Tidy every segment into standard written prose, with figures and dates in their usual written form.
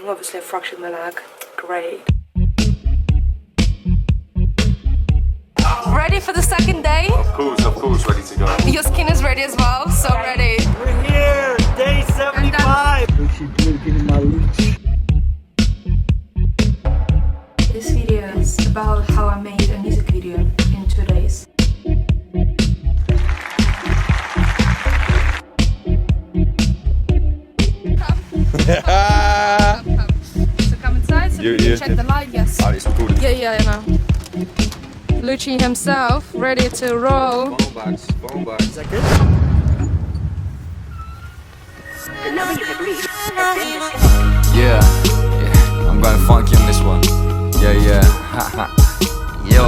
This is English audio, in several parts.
obviously I fractured my leg. Great. Ready for the second day? Of course, ready to go. Your skin is ready as well, so ready. We're here, day 75. This video is about how I made a music video in 2 days. Come. So come inside so you can check the light, yes. It's recording. Yeah, I know. Lucci himself, ready to roll. Phone bags. Is that good? Yeah, I'm going funky on this one. Yeah, yo.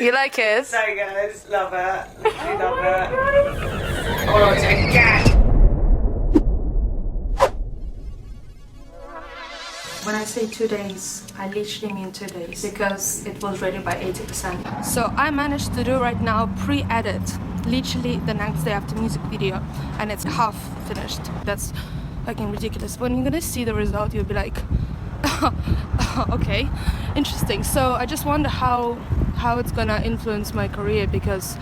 You like it? Sorry guys, love it. Literally love it. Hold on to it again. When I say 2 days, I literally mean 2 days because it was ready by 80%. So I managed to do right now pre-edit, literally the next day after music video, and it's half finished. That's fucking ridiculous. When you're gonna see the result, you'll be like, okay, interesting. So I just wonder how it's gonna influence my career because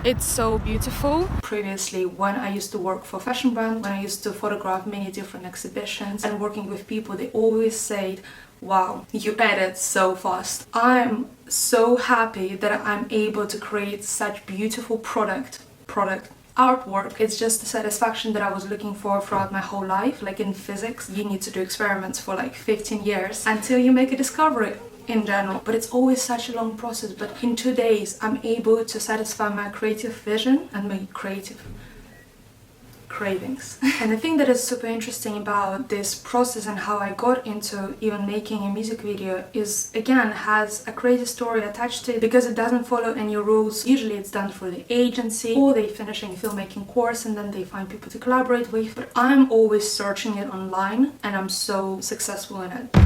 it's so beautiful. Previously, when I used to work for a fashion brand, when I used to photograph many different exhibitions and working with people, they always said, wow, you edit so fast. I'm so happy that I'm able to create such beautiful product artwork. It's just the satisfaction that I was looking for throughout my whole life. Like in physics, you need to do experiments for like 15 years until you make a discovery in general, but it's always such a long process. But in 2 days I'm able to satisfy my creative vision and my creative cravings. And the thing that is super interesting about this process and how I got into even making a music video is, again, has a crazy story attached to it because it doesn't follow any rules. Usually it's done through the agency or they finishing a filmmaking course and then they find people to collaborate with, but I'm always searching it online and I'm so successful in it.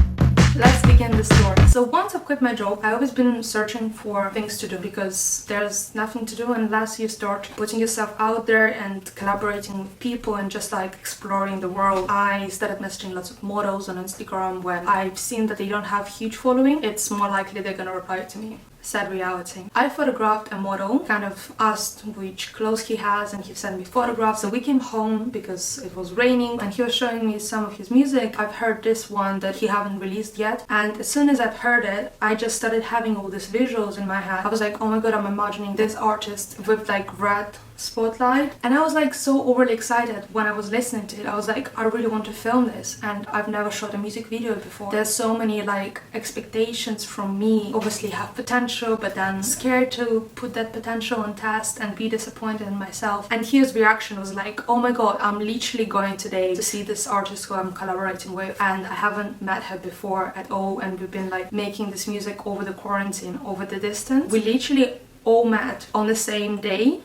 Let's begin the story. So once I quit my job, I've always been searching for things to do because there's nothing to do unless you start putting yourself out there and collaborating with people and just like exploring the world. I started messaging lots of models on Instagram. When I've seen that they don't have huge following, it's more likely they're gonna reply to me. Sad reality. I photographed a model, kind of asked which clothes he has and he sent me photographs. So we came home because it was raining and he was showing me some of his music. I've heard this one that he haven't released yet, and as soon as I've heard it, I just started having all these visuals in my head. I was like, oh my god, I'm imagining this artist with like red spotlight, and I was like so overly excited when I was listening to it. I was like, I really want to film this, and I've never shot a music video before. There's so many like expectations from me, obviously have potential, but then scared to put that potential on test and be disappointed in myself. And his reaction was like, oh my god, I'm literally going today to see this artist who I'm collaborating with, and I haven't met her before at all, and we've been like making this music over the quarantine, over the distance. We literally all met on the same day.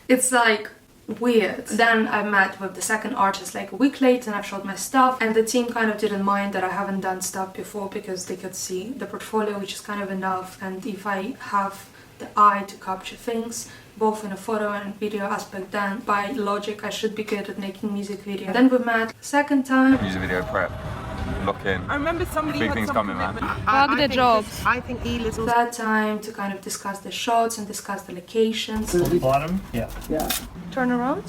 It's like weird. Then I met with the second artist like a week later and I've shot my stuff, and the team kind of didn't mind that I haven't done stuff before because they could see the portfolio, which is kind of enough, and if I have the eye to capture things both in a photo and video aspect, then by logic I should be good at making music video. Then we met second time. Music video prep. Lock in. I remember somebody Big had things some coming, man. commitment. Fuck the jobs. I think E-List was... Third time to kind of discuss the shots and discuss the locations. Bottom? Yeah. Turn around.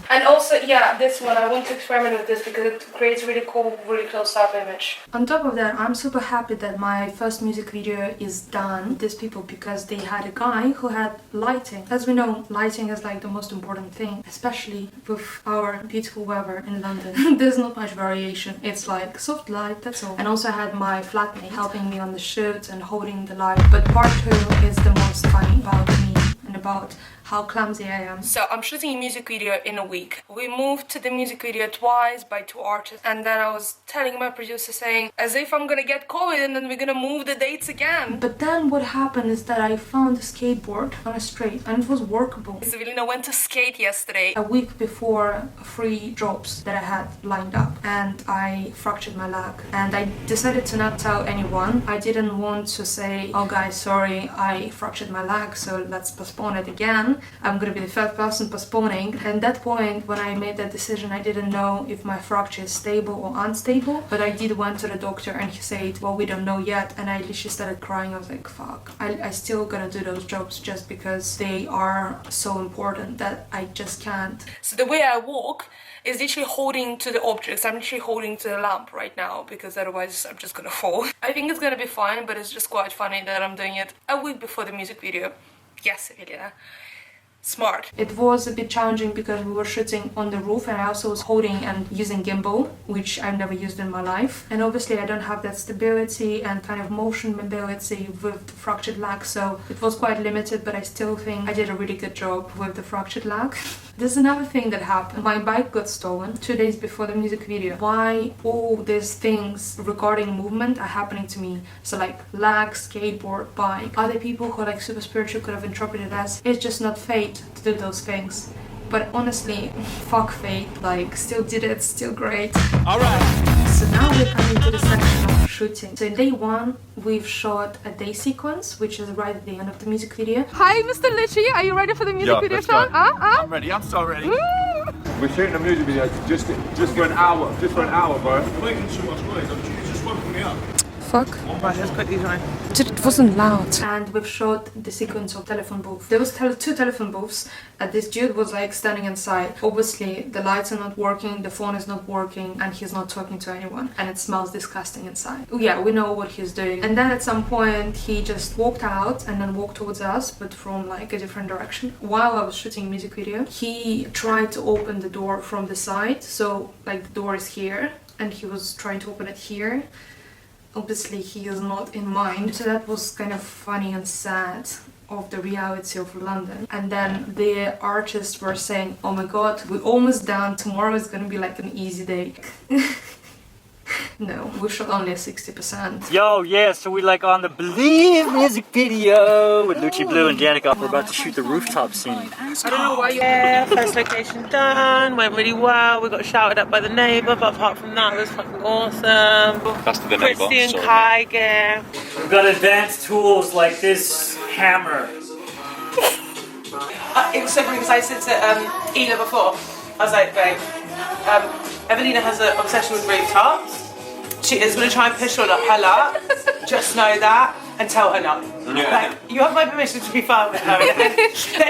And also, yeah, this one, I want to experiment with this because it creates really cool, really close-up image. On top of that, I'm super happy that my first music video is done. These people, because they had a guy who had lighting. As we know, lighting is like the most important thing, especially with our beautiful weather in London. There's not much variation. It's like soft light, that's all. And also I had my flatmate helping me on the shoot and holding the light. But part 2 is the most funny about me and about how clumsy I am. So I'm shooting a music video in a week. We moved to the music video twice by 2 artists, and then I was telling my producer saying, as if I'm gonna get COVID and then we're gonna move the dates again. But then what happened is that I found a skateboard on a street and it was workable. Evelina went to skate yesterday, a week before 3 jobs that I had lined up, and I fractured my leg. And I decided to not tell anyone. I didn't want to say, oh guys, sorry, I fractured my leg, so let's postpone it again. I'm gonna be the third person postponing. And at that point, when I made that decision, I didn't know if my fracture is stable or unstable, but I did went to the doctor and he said, well, we don't know yet. And I literally started crying. I was like, fuck, I still gotta do those jobs just because they are so important that I just can't. So the way I walk is literally holding to the objects. I'm literally holding to the lamp right now because otherwise I'm just gonna fall. I think it's gonna be fine, but it's just quite funny that I'm doing it a week before the music video. Yes, Evelina. Smart. It was a bit challenging because we were shooting on the roof and I also was holding and using gimbal, which I've never used in my life. And obviously I don't have that stability and kind of motion mobility with the fractured leg, so it was quite limited, but I still think I did a really good job with the fractured leg. There's another thing that happened. My bike got stolen 2 days before the music video. Why all these things regarding movement are happening to me? So like leg, skateboard, bike. Other people who are like super spiritual could have interpreted as it's just not fate to do those things. But honestly, fuck fate. Like, still did it, still great. Alright. So now we're coming to the section of shooting. So in day 1, we've shot a day sequence, which is right at the end of the music video. Hi, Mr. Litchi, are you ready for the music video shot? I'm ready, I'm so ready. We're shooting a music video just for an hour. Just for an hour, bro. We can shoot us noise, you just woke me up. Fuck. Right, let's quickly try. Dude, it wasn't loud. And we've shot the sequence of telephone booth. There was 2 telephone booths, and this dude was like standing inside. Obviously, the lights are not working, the phone is not working, and he's not talking to anyone. And it smells disgusting inside. Yeah, we know what he's doing. And then at some point, he just walked out and then walked towards us, but from like a different direction. While I was shooting a music video, he tried to open the door from the side. So like the door is here, and he was trying to open it here. Obviously he is not in mind, so that was kind of funny and sad of the reality of London. And then the artists were saying, oh my god, we're almost done, tomorrow is gonna be like an easy day. No, we shot only 60%. Yo, yeah, so we like on the Believe music video with Lucci Blue and Danica. We're about to shoot the rooftop scene. I don't know why you're here. First location done, went really well. We got shouted at by the neighbour, but apart from that, it was fucking awesome. That's the neighbour. Christy and Kai gear. We've got advanced tools like this hammer. It was so funny because I said to Ela before, I was like, babe, Evelina has an obsession with rooftops. She is going to try and push on up her luck. Just know that and tell her no. Like, you have my permission to be fun with her. Then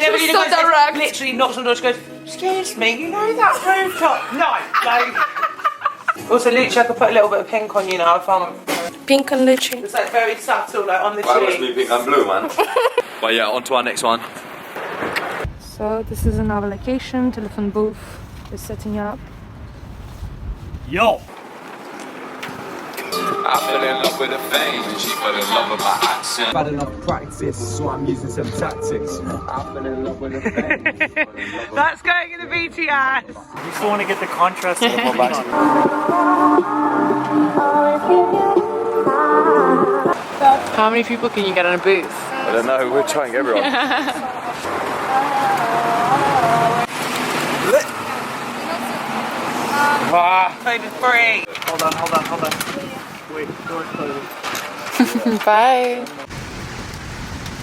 Evelina so goes, direct. literally knocks on the door, she goes, excuse me, you know that rooftop? No. Like, also, Lucci, I could put a little bit of pink on you now if I'm... Pink and Litchi. It's like very subtle, like on the Why must cheek. be pink and blue, man? But yeah, on to our next one. So this is another location, telephone booth is setting up. Yo! I fell in love with the fame and she fell in love with my accent. I've had enough practice, so I'm using some tactics. I fell in love with the fame. That's going in the BTS. You still want to get the contrast of the How many people can you get in a booth? I don't know, we're trying everyone. Over 3. Hold on. Wait, door's closing. Bye.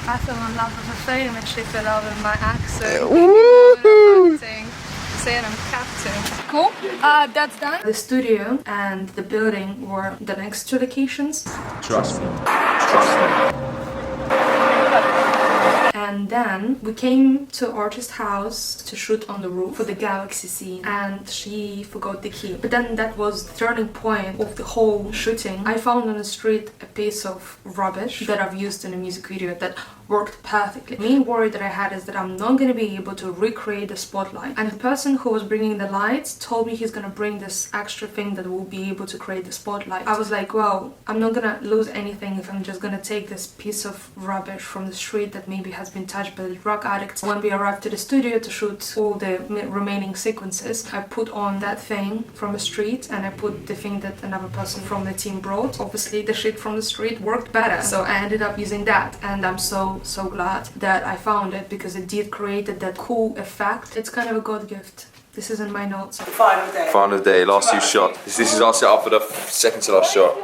I fell in love with the fame and she fell in love with my accent. Saying I'm captain. Cool. That's done. The studio and the building were the next 2 locations. Trust me. And then we came to artist house to shoot on the roof for the Galaxy scene, and she forgot the key. But then that was the turning point of the whole shooting. I found on the street a piece of rubbish that I've used in a music video that worked perfectly. The main worry that I had is that I'm not going to be able to recreate the spotlight. And the person who was bringing the lights told me he's going to bring this extra thing that will be able to create the spotlight. I was like, well, I'm not going to lose anything if I'm just going to take this piece of rubbish from the street that maybe has been touched by the drug addicts. When we arrived to the studio to shoot all the remaining sequences, I put on that thing from the street and I put the thing that another person from the team brought. Obviously the shit from the street worked better, so I ended up using that, and I'm so glad that I found it because it did create that cool effect. It's kind of a God gift. This isn't my notes. Final day. Final day, last two shot. This is our setup for the second to last shot.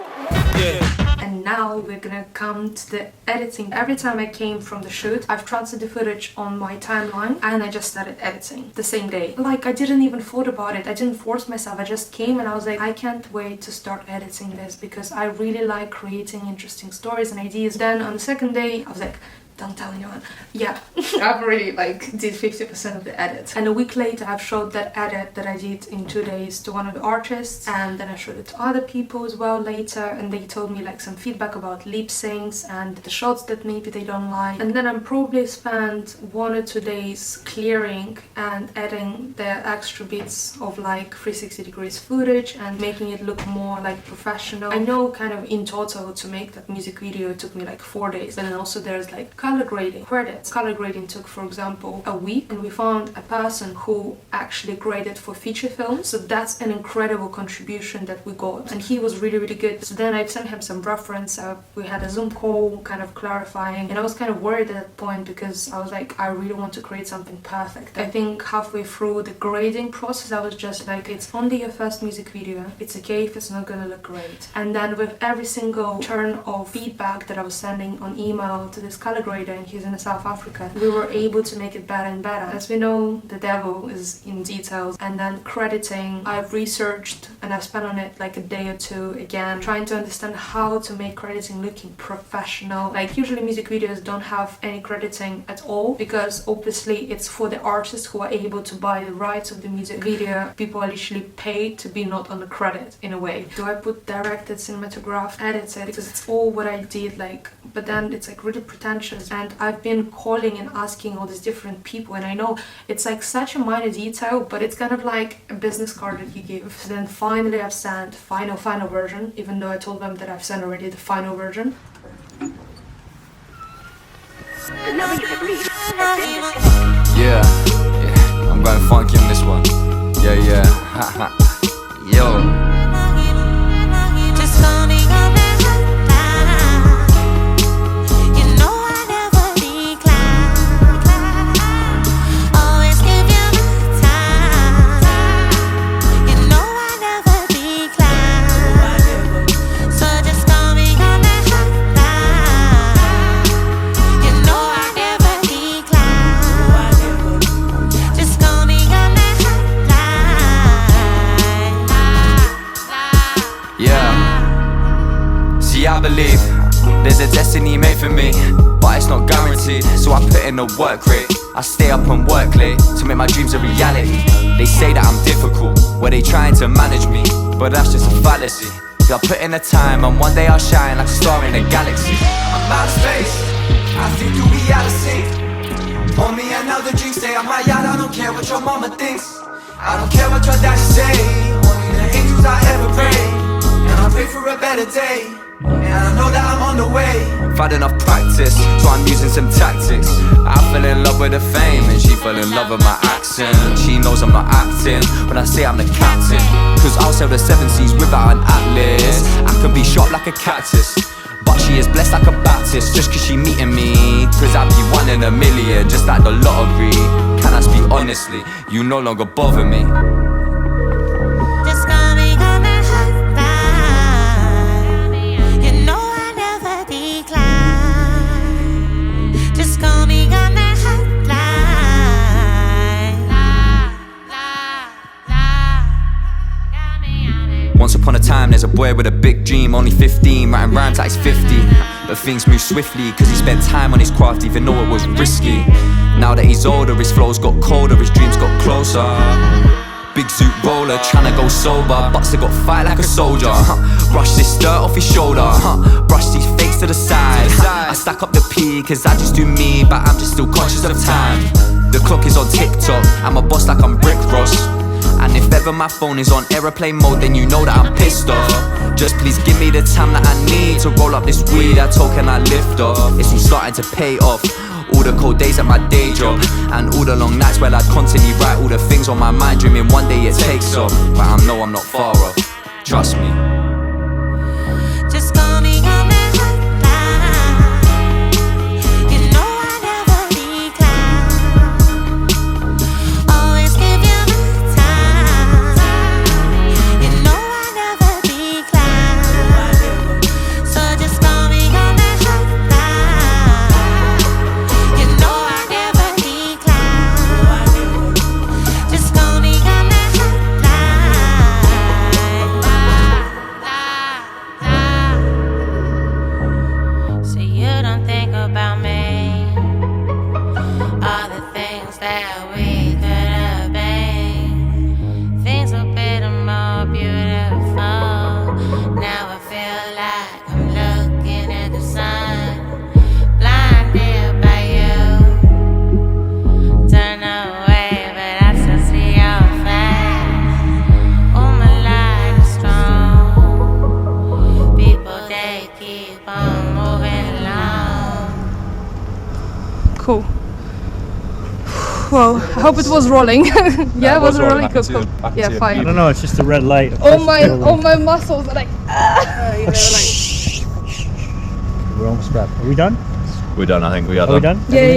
And now we're gonna come to the editing. Every time I came from the shoot, I've transferred the footage on my timeline and I just started editing the same day. Like, I didn't even thought about it. I didn't force myself. I just came and I was like, I can't wait to start editing this because I really like creating interesting stories and ideas. Then on the second day, I was like, don't tell anyone. Yeah, I've already did 50% of the edit. And a week later, I've showed that edit that I did in 2 days to one of the artists, and then I showed it to other people as well later, and they told me some feedback about lip syncs and the shots that maybe they don't like. And then I probably spent 1 or 2 days clearing and adding the extra bits of 360 degrees footage and making it look more professional. I know kind of in total to make that music video it took me 4 days, and then also there's color grading credits. Color grading took, for example, a week, and we found a person who actually graded for feature films, so that's an incredible contribution that we got, and he was really good. So then I sent him some reference. We had a Zoom call kind of clarifying, and I was kind of worried at that point because I was like, I really want to create something perfect. I think halfway through the grading process I was just like, it's only your first music video, it's okay if it's not gonna look great. And then with every single turn of feedback that I was sending on email to this color grader, and he's in South Africa, we were able to make it better and better. As we know, the devil is in details. And then crediting, I've researched and I've spent on it a day or two again, trying to understand how to make crediting looking professional. Usually music videos don't have any crediting at all because obviously it's for the artists who are able to buy the rights of the music video. People are literally paid to be not on the credit in a way. Do I put directed, cinematographed, edited? Because it's all what I did, but then it's really pretentious. And I've been calling and asking all these different people, and I know it's such a minor detail, but it's kind of like a business card that you give. So then finally I've sent final version, even though I told them that I've sent already the final version. Yeah, I'm going funky on this one. Yeah, haha. Yo. I believe there's a destiny made for me, but it's not guaranteed, so I put in the work rate. I stay up and work late to make my dreams a reality. They say that I'm difficult, well they trying to manage me, but that's just a fallacy. I put in the time and one day I'll shine like a star in the galaxy. I'm out of space, I think you'll be out of sync. Pour me another drink, stay on my yacht, I don't care what your mama thinks. I don't care what your daddy say, only the angels I ever pray. And I pray for a better day, and I know that I'm on the way. I've had enough practice, so I'm using some tactics. I fell in love with the fame, and she fell in love with my accent. She knows I'm not acting when I say I'm the captain, cause I'll sail the 7 seas without an atlas. I can be shot like a cactus, but she is blessed like a Baptist. Just cause she meeting me, cause I'd be 1 in a million, just like the lottery. Can I speak honestly? You no longer bother me. Once upon a time, there's a boy with a big dream, only 15, writing rhymes like he's 50. But things move swiftly, cause he spent time on his craft, even though it was risky. Now that he's older, his flows got colder, his dreams got closer. big suit roller, tryna go sober, but still got fight like a soldier. Brush this dirt off his shoulder, brush these fakes to the side. I stack up the P, cause I just do me, but I'm just still conscious of time. The clock is on TikTok, I'm a boss like I'm Rick Ross. And if ever my phone is on aeroplane mode, then you know that I'm pissed off. Just please give me the time that I need to roll up this weed. I told can I lift off? It's all starting to pay off. All the cold days at my day job, and all the long nights where I'd constantly write all the things on my mind, dreaming one day it takes off. But I know I'm not far off, trust me. Just call me on that hotline. You know I never decline. Always give you my time. You know I never decline. So just call me on that hotline. You know I never decline. Just call me on that hotline. So you don't think about me, all the things that we could have been. Things were better, more beautiful. Now I feel like I'm looking at the sun, blinded by you. Turn away, but I still see your face. Oh, my light is strong. People, they keep on moving along. Cool. Well, I hope it was rolling. Yeah, it was rolling. Cool, cool. Yeah, I fine. don't know, it's just a red light. All my muscles are like. We're almost wrapped. Are we done? We're done, I think. We are Are we done? Yeah, yeah.